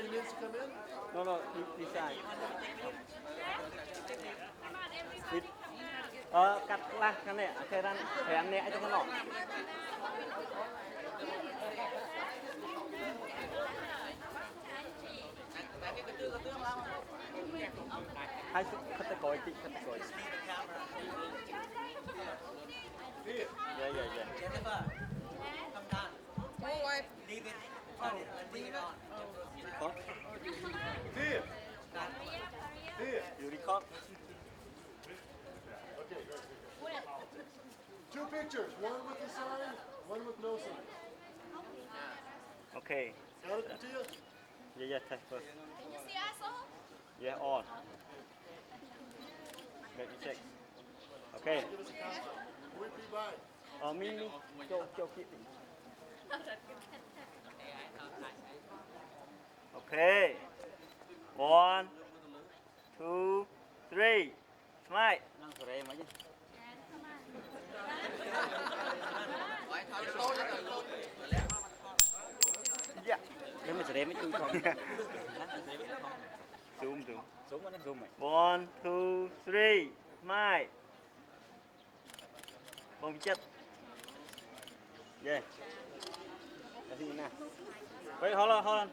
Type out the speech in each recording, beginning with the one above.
he needs to come in? No, no, this side. Cắt lát cái này, cái rắn, cái ăn nhẹ cho nó. Hai sức khất tay còi chị, khất tay còi. Dạ, dạ, dạ. Có. Here. Here. You record. Okay, great. Two pictures, one with the sign, one with no sign. Okay. Got it, Tia? Yeah, yeah, take first. Can you see us all? Yeah, on. Let me check. Okay. Give us a countdown. Who would be by? Me, cho chị. Okay. 1, 2, 3. Smile. Năng sợi mấy chứ? Dạ. Nếu mà sợi mấy chú không? Zoom, zoom. Zoom anh zoom mày. 1, 2, 3. Smile. Bông chất. Yeah. Cái gì nè? Wait, hold on, hold on.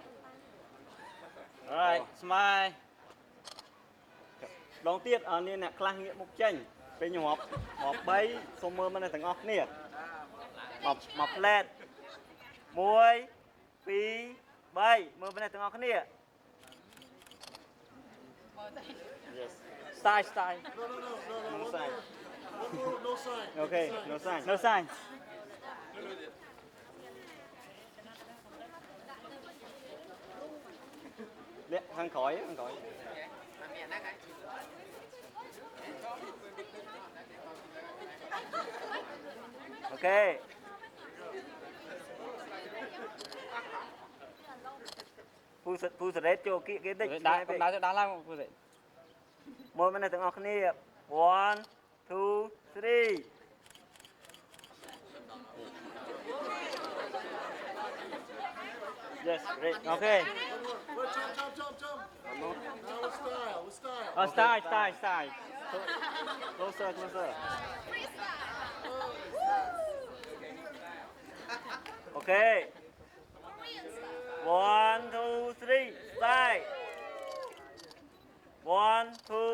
Alright, smile. Đón tiết ở nên là class nghĩa mục chênh. Bên nhiều họp 3 xong mơ mà này thằng ọc nè. Mọc lên. 1, 2, 3 mơ bên này thằng ọc nè. Yes. Style. No, No sign. no sign. Okay, no sign. No sign. Dạ, thằng khỏi. Okay. Phu sẽ cho cái đích. Đá lăng phu sẽ. Một bên này từng học nè. 1, 2, 3. Yes, great. Okay. Wait, jump. Now with style. Oh, style. Closer. Okay. 1, 2, 3. Style. 1, 2,